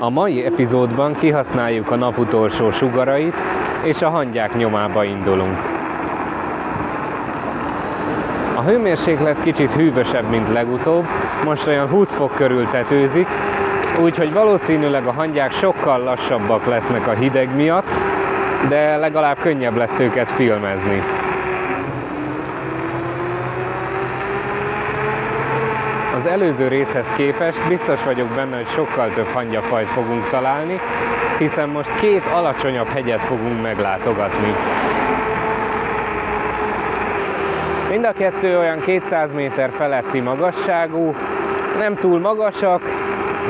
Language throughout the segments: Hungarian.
A mai epizódban kihasználjuk a nap utolsó sugarait, és a hangyák nyomába indulunk. A hőmérséklet kicsit hűvösebb, mint legutóbb, most olyan 20 fok körül tetőzik, úgyhogy valószínűleg a hangyák sokkal lassabbak lesznek a hideg miatt, de legalább könnyebb lesz őket filmezni. Az előző részhez képest biztos vagyok benne, hogy sokkal több hangyafajt fogunk találni, hiszen most két alacsonyabb hegyet fogunk meglátogatni. Mind a kettő olyan 200 méter feletti magasságú, nem túl magasak,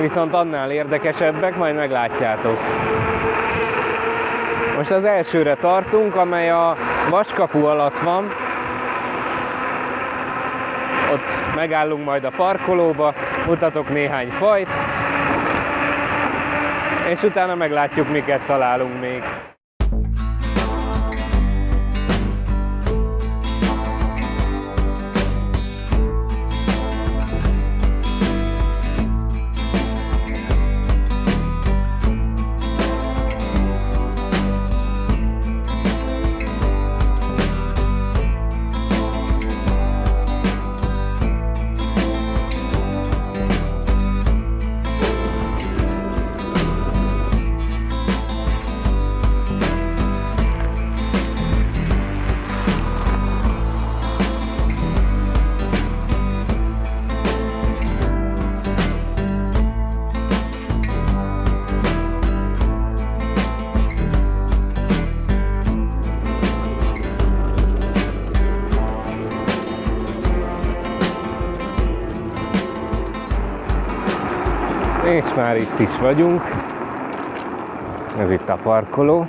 viszont annál érdekesebbek, majd meglátjátok. Most az elsőre tartunk, amely a Vaskapu alatt van. Ott megállunk majd a parkolóba, mutatok néhány fajt, és utána meglátjuk, miket találunk még. És már itt is vagyunk, ez itt a parkoló.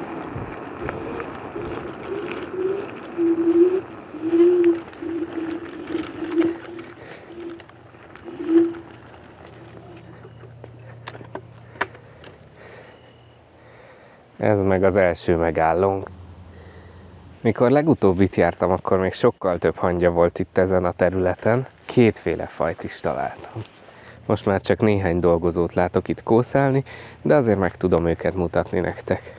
Ez meg az első megállónk. Mikor legutóbb itt jártam, akkor még sokkal több hangya volt itt ezen a területen. Kétféle fajt is találtam. Most már csak néhány dolgozót látok itt kószálni, de azért meg tudom őket mutatni nektek.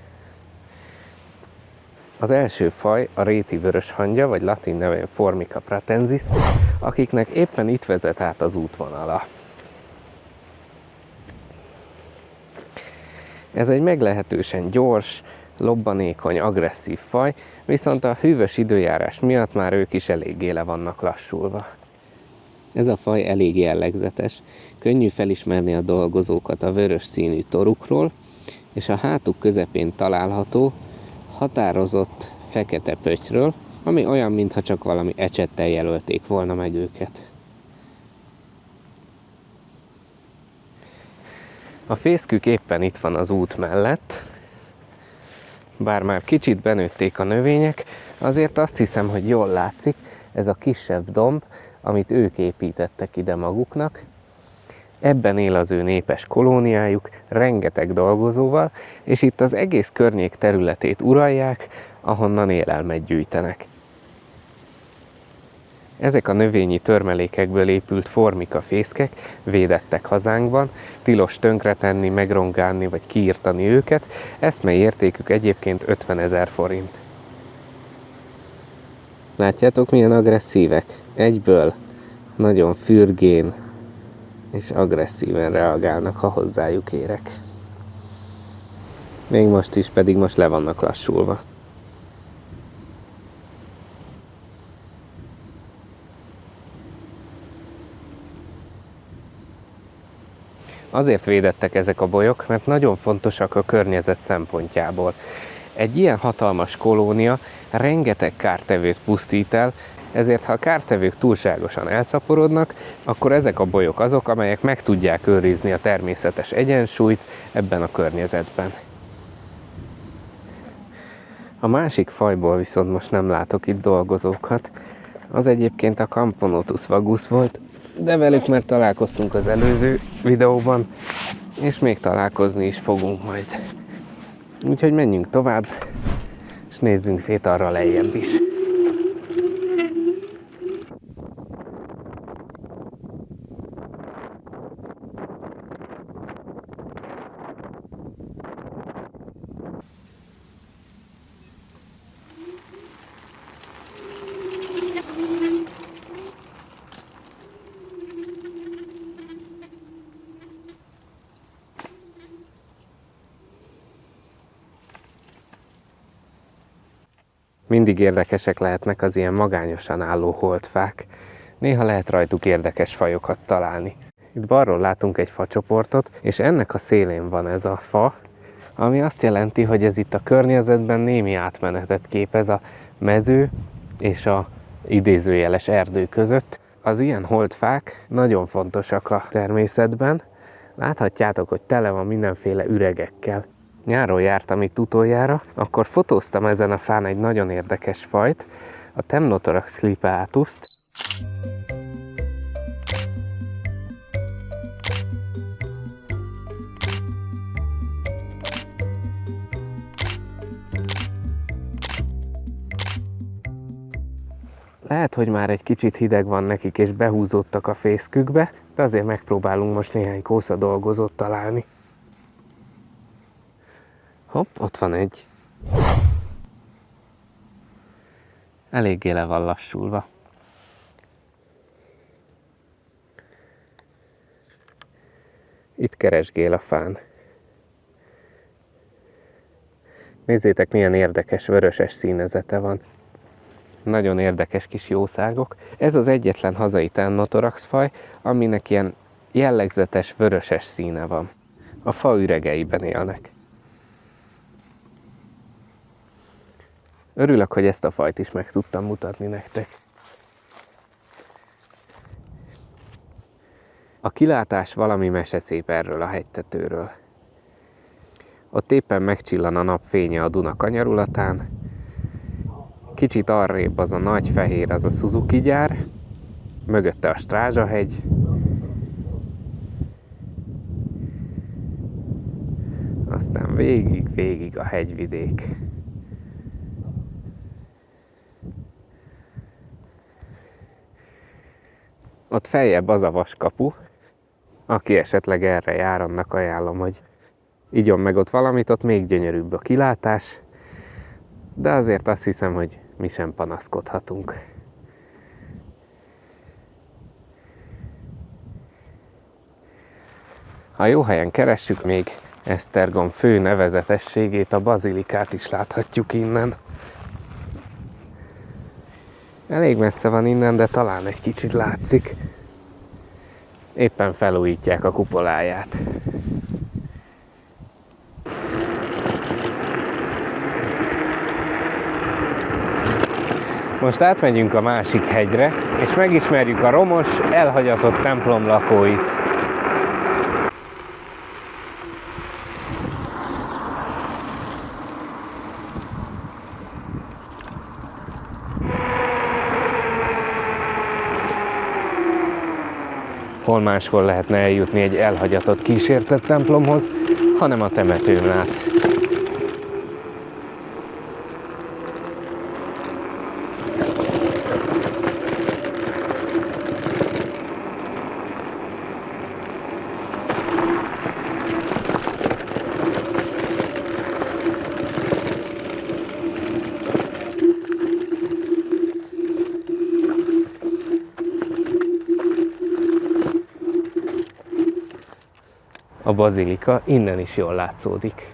Az első faj a réti vörös hangya, vagy latin nevén Formica pratensis, akiknek éppen itt vezet át az útvonala. Ez egy meglehetősen gyors, lobbanékony, agresszív faj, viszont a hűvös időjárás miatt már ők is eléggé le vannak lassulva. Ez a faj elég jellegzetes, könnyű felismerni a dolgozókat a vörös színű torukról, és a hátuk közepén található, határozott fekete pöttyről, ami olyan, mintha csak valami ecsettel jelölték volna meg őket. A fészkük éppen itt van az út mellett, bár már kicsit benőtték a növények, azért azt hiszem, hogy jól látszik, ez a kisebb domb, amit ők építettek ide maguknak. Ebben él az ő népes kolóniájuk, rengeteg dolgozóval, és itt az egész környék területét uralják, ahonnan élelmet gyűjtenek. Ezek a növényi törmelékekből épült Formica fészkek védettek hazánkban, tilos tönkretenni, megrongálni vagy kiirtani őket, eszmei értékük egyébként 50 000 forint. Látjátok, milyen agresszívek? Egyből nagyon fürgén és agresszíven reagálnak, ha hozzájuk érek. Még most is, pedig most le vannak lassulva. Azért védettek ezek a bolyok, mert nagyon fontosak a környezet szempontjából. Egy ilyen hatalmas kolónia rengeteg kártevőt pusztít el, ezért ha a kártevők túlságosan elszaporodnak, akkor ezek a bolyok azok, amelyek meg tudják őrizni a természetes egyensúlyt ebben a környezetben. A másik fajból viszont most nem látok itt dolgozókat. Az egyébként a Camponotus vagus volt, de velük már találkoztunk az előző videóban, és még találkozni is fogunk majd. Úgyhogy menjünk tovább, és nézzünk szét arra lejjebb is. Mindig érdekesek lehetnek az ilyen magányosan álló holdfák. Néha lehet rajtuk érdekes fajokat találni. Itt balról látunk egy facsoportot, és ennek a szélén van ez a fa, ami azt jelenti, hogy ez itt a környezetben némi átmenetet képez a mező és a idézőjeles erdő között. Az ilyen holdfák nagyon fontosak a természetben. Láthatjátok, hogy tele van mindenféle üregekkel. Nyáron jártam itt utoljára, akkor fotóztam ezen a fán egy nagyon érdekes fajt, a Temnothorax lipeatuszt. Lehet, hogy már egy kicsit hideg van nekik, és behúzódtak a fészkükbe, de azért megpróbálunk most néhány kószadolgozót találni. Hopp, ott van egy. Eléggé le van lassulva. Itt keresgél a fán. Nézzétek, milyen érdekes vöröses színezete van. Nagyon érdekes kis jószágok. Ez az egyetlen hazai Temnothorax faj, aminek ilyen jellegzetes vöröses színe van. A fa üregeiben élnek. Örülök, hogy ezt a fajt is meg tudtam mutatni nektek. A kilátás valami meseszép erről a hegytetőről. Ott éppen megcsillan a napfénye a Duna kanyarulatán. Kicsit arrébb az a nagy fehér, az a Suzuki gyár. Mögötte a Strázsahegy. Aztán végig a hegyvidék. Ott feljebb az a vaskapu, aki esetleg erre jár, annak ajánlom, hogy igyon meg ott valamit, ott még gyönyörűbb a kilátás, de azért azt hiszem, hogy mi sem panaszkodhatunk. Ha jó helyen keressük, még Esztergom fő nevezetességét, a bazilikát is láthatjuk innen. Elég messze van innen, de talán egy kicsit látszik. Éppen felújítják a kupoláját. Most átmegyünk a másik hegyre, és megismerjük a romos, elhagyatott templom lakóit. Hol máshol lehetne eljutni egy elhagyatott, kísértett templomhoz, hanem a temetőn át. A bazilika innen is jól látszódik.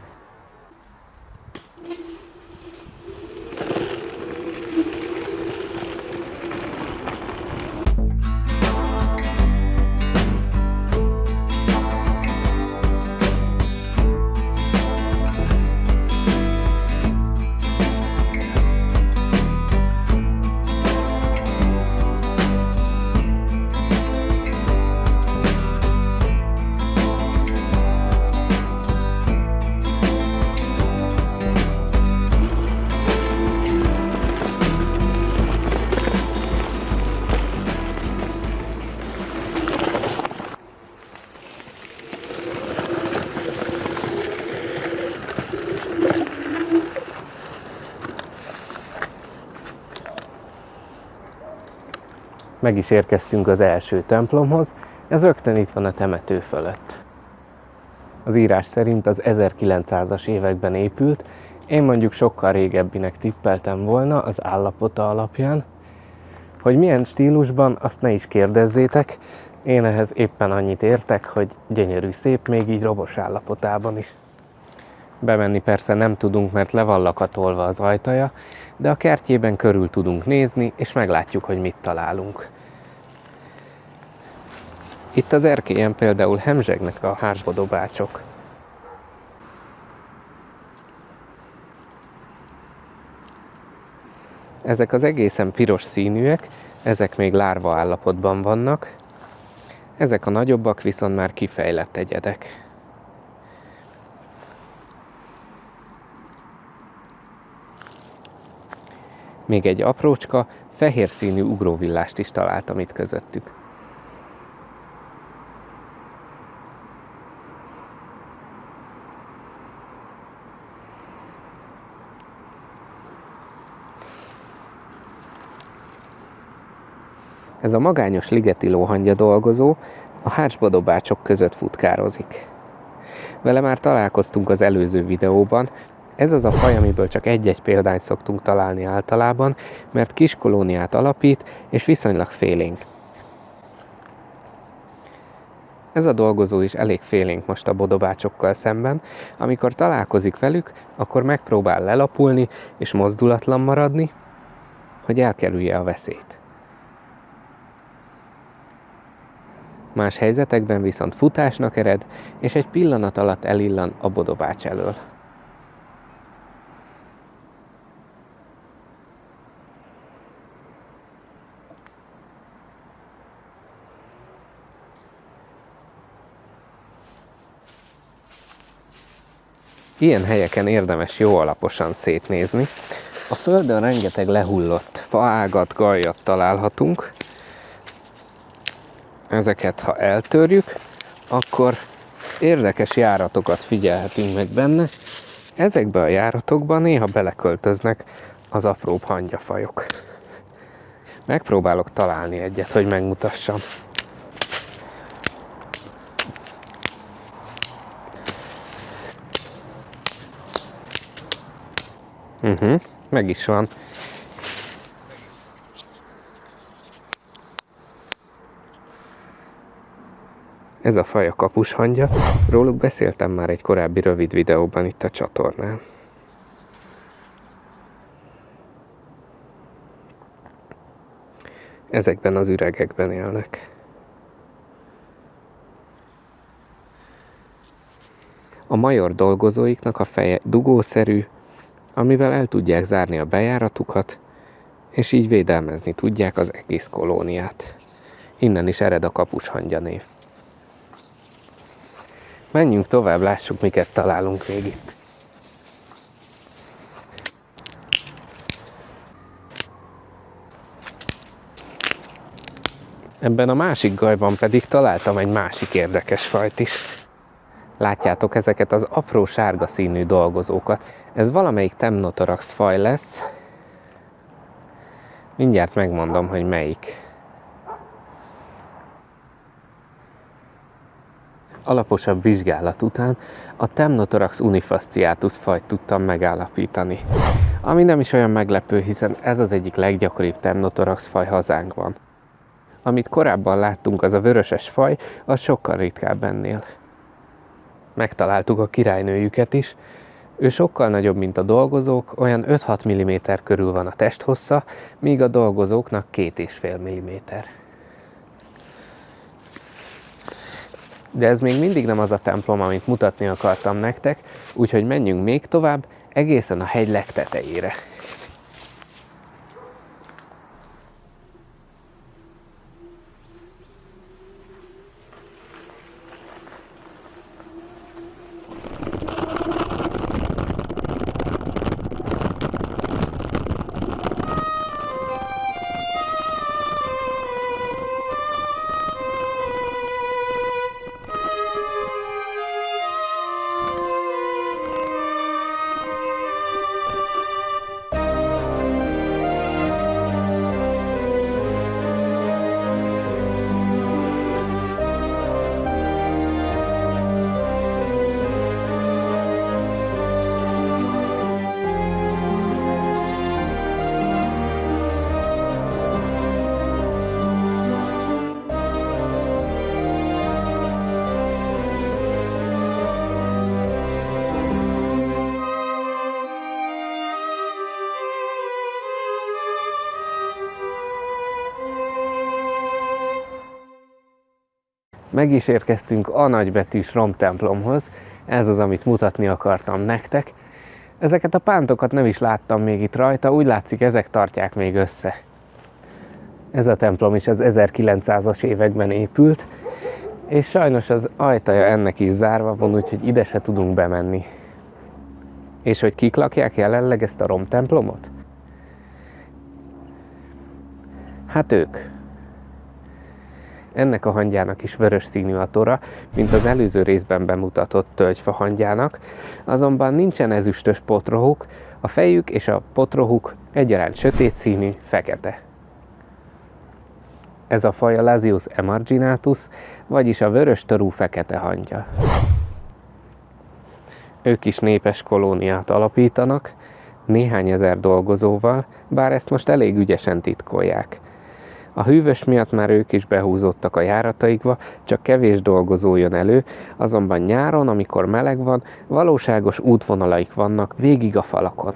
Meg is érkeztünk az első templomhoz, ez rögtön itt van a temető fölött. Az írás szerint az 1900-as években épült, én mondjuk sokkal régebbinek tippeltem volna az állapota alapján. Hogy milyen stílusban, azt ne is kérdezzétek, én ehhez éppen annyit értek, hogy gyönyörű szép, még így robos állapotában is. Bemenni persze nem tudunk, mert le van lakatolva az ajtaja, de a kertjében körül tudunk nézni, és meglátjuk, hogy mit találunk. Itt az erkélyen például hemzsegnek a hársbodobácsok. Ezek az egészen piros színűek, ezek még lárva állapotban vannak, ezek a nagyobbak viszont már kifejlett egyedek. Még egy aprócska, fehér színű ugróvillást is találtam itt közöttük. Ez a magányos ligeti lóhangya dolgozó a hársbodobácsok között futkározik. Vele már találkoztunk az előző videóban, ez az a faj, amiből csak egy-egy példányt szoktunk találni általában, mert kis kolóniát alapít és viszonylag félénk. Ez a dolgozó is elég félénk most a bodobácsokkal szemben, amikor találkozik velük, akkor megpróbál lelapulni és mozdulatlan maradni, hogy elkerülje a veszélyt. Más helyzetekben viszont futásnak ered, és egy pillanat alatt elillan a bodobács elől. Ilyen helyeken érdemes jó alaposan szétnézni. A földön rengeteg lehullott faágat, gajat találhatunk. Ezeket, ha eltörjük, akkor érdekes járatokat figyelhetünk meg benne. Ezekben a járatokban néha beleköltöznek az apróbb hangyafajok. Megpróbálok találni egyet, hogy megmutassam. Meg is van. Ez a faj a kapushangya, róluk beszéltem már egy korábbi rövid videóban itt a csatornán. Ezekben az üregekben élnek. A major dolgozóiknak a feje dugószerű, amivel el tudják zárni a bejáratukat, és így védelmezni tudják az egész kolóniát. Innen is ered a kapushangya név. Menjünk tovább, lássuk, miket találunk még itt. Ebben a másik gajban pedig találtam egy másik érdekes fajt is. Látjátok ezeket az apró sárga színű dolgozókat. Ez valamelyik Temnothorax faj lesz. Mindjárt megmondom, hogy melyik. Alaposabb vizsgálat után a Temnothorax unifasciatus fajt tudtam megállapítani. Ami nem is olyan meglepő, hiszen ez az egyik leggyakoribb Temnothorax faj hazánkban. Amit korábban láttunk, az a vöröses faj, az sokkal ritkább ennél. Megtaláltuk a királynőjüket is. Ő sokkal nagyobb, mint a dolgozók, olyan 5-6 mm körül van a testhossza, míg a dolgozóknak 2,5 mm. De ez még mindig nem az a templom, amit mutatni akartam nektek, úgyhogy menjünk még tovább, egészen a hegy legtetejére. Meg is érkeztünk a nagybetűs romtemplomhoz, ez az, amit mutatni akartam nektek. Ezeket a pántokat nem is láttam még itt rajta, úgy látszik, ezek tartják még össze. Ez a templom is az 1900-as években épült, és sajnos az ajtaja ennek is zárva van, úgyhogy ide se tudunk bemenni. És hogy kik lakják jelenleg ezt a romtemplomot? Hát ők. Ennek a hangyának is vörös színű a tora, mint az előző részben bemutatott tölgyfa hangyának, azonban nincsen ezüstös potrohuk, a fejük és a potrohuk egyaránt sötét színű, fekete. Ez a faj a Lasius emarginatus, vagyis a vörös torú fekete hangya. Ők is népes kolóniát alapítanak, néhány ezer dolgozóval, bár ezt most elég ügyesen titkolják. A hűvös miatt már ők is behúzódtak a járataikba, csak kevés dolgozó jön elő, azonban nyáron, amikor meleg van, valóságos útvonalaik vannak végig a falakon.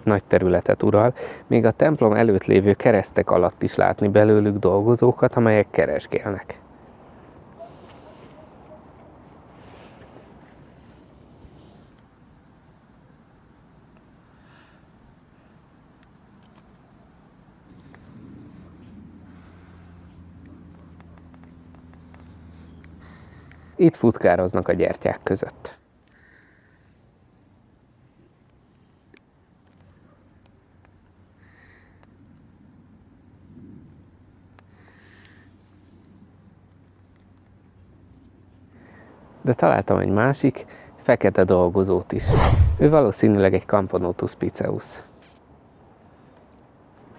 Nagy területet ural, még a templom előtt lévő keresztek alatt is látni belőlük dolgozókat, amelyek keresgélnek. Itt futkároznak a gyertyák között. De találtam egy másik, fekete dolgozót is. Ő valószínűleg egy Camponotus piceus.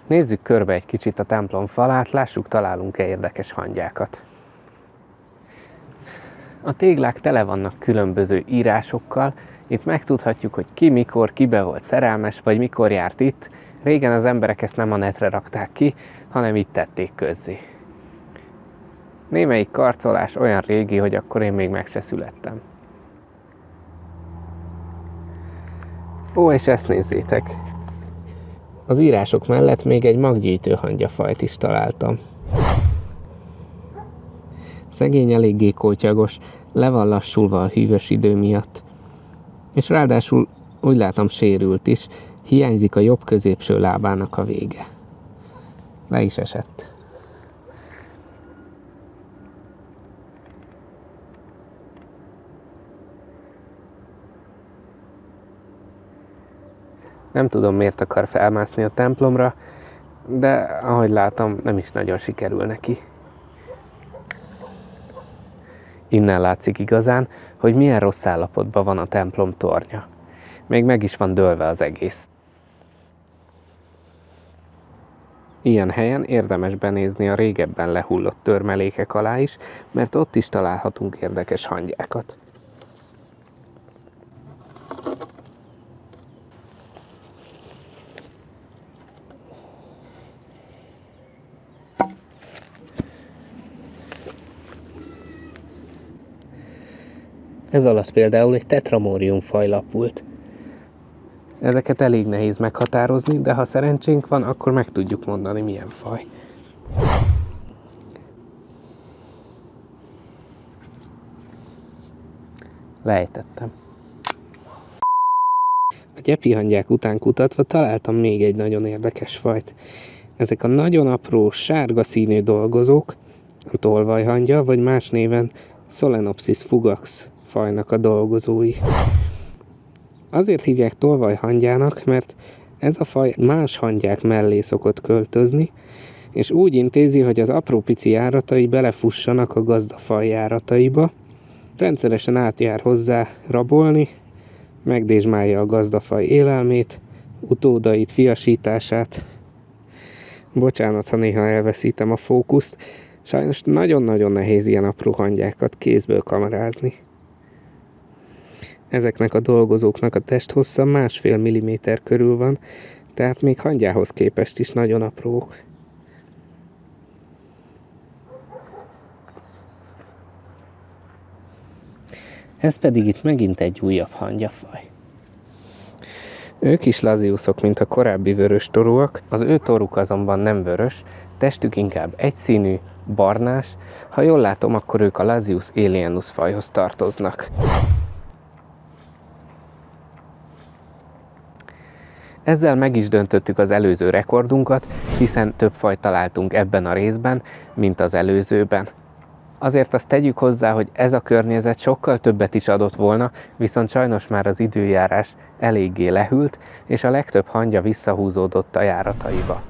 Nézzük körbe egy kicsit a templom falát, lássuk, találunk-e érdekes hangyákat. A téglák tele vannak különböző írásokkal, itt megtudhatjuk, hogy ki mikor, kibe volt szerelmes, vagy mikor járt itt. Régen az emberek ezt nem a netre rakták ki, hanem itt tették közzé. Némelyik karcolás olyan régi, hogy akkor én még meg se születtem. Ó, és ezt nézzétek! Az írások mellett még egy maggyűjtő hangyafajt is találtam. Szegény eléggé kótyagos, le van lassulva a hűvös idő miatt. És ráadásul úgy látom sérült is, hiányzik a jobb középső lábának a vége. Le is esett. Nem tudom, miért akar felmászni a templomra, de ahogy látom, nem is nagyon sikerül neki. Innen látszik igazán, hogy milyen rossz állapotban van a templom tornya. Még meg is van dőlve az egész. Ilyen helyen érdemes benézni a régebben lehullott törmelékek alá is, mert ott is találhatunk érdekes hangyákat. Ez alatt például egy Tetramorium faj lapult. Ezeket elég nehéz meghatározni, de ha szerencsénk van, akkor meg tudjuk mondani, milyen faj. Lejtettem. A gyepihangyák után kutatva találtam még egy nagyon érdekes fajt. Ezek a nagyon apró, sárga színű dolgozók, a tolvajhangya, vagy más néven Solenopsis fugax fajnak a dolgozói. Azért hívják tolvajhangyának, mert ez a faj más hangyák mellé szokott költözni, és úgy intézi, hogy az apró pici járatai belefussanak a gazdafaj járataiba, rendszeresen átjár hozzá rabolni, megdésmálja a gazdafaj élelmét, utódait, fiasítását. Bocsánat, ha néha elveszítem a fókuszt, sajnos nagyon-nagyon nehéz ilyen apró hangyákat kézből kamerázni. Ezeknek a dolgozóknak a testhossza 1,5 milliméter körül van, tehát még hangyához képest is nagyon aprók. Ez pedig itt megint egy újabb hangyafaj. Ők is laziuszok, mint a korábbi vörös torúak, az ő toruk azonban nem vörös, testük inkább egyszínű, barnás, ha jól látom, akkor ők a Lazius alienus fajhoz tartoznak. Ezzel meg is döntöttük az előző rekordunkat, hiszen több fajt találtunk ebben a részben, mint az előzőben. Azért azt tegyük hozzá, hogy ez a környezet sokkal többet is adott volna, viszont sajnos már az időjárás eléggé lehűlt, és a legtöbb hangya visszahúzódott a járataiba.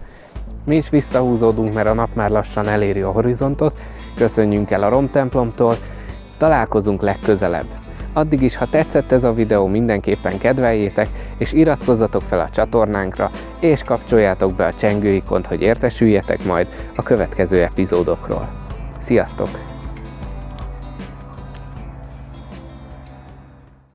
Mi is visszahúzódunk, mert a nap már lassan eléri a horizontot, köszönjünk el a romtemplomtól, találkozunk legközelebb. Addig is, ha tetszett ez a videó, mindenképpen kedveljétek, és iratkozzatok fel a csatornánkra, és kapcsoljátok be a csengőikont, hogy értesüljetek majd a következő epizódokról. Sziasztok!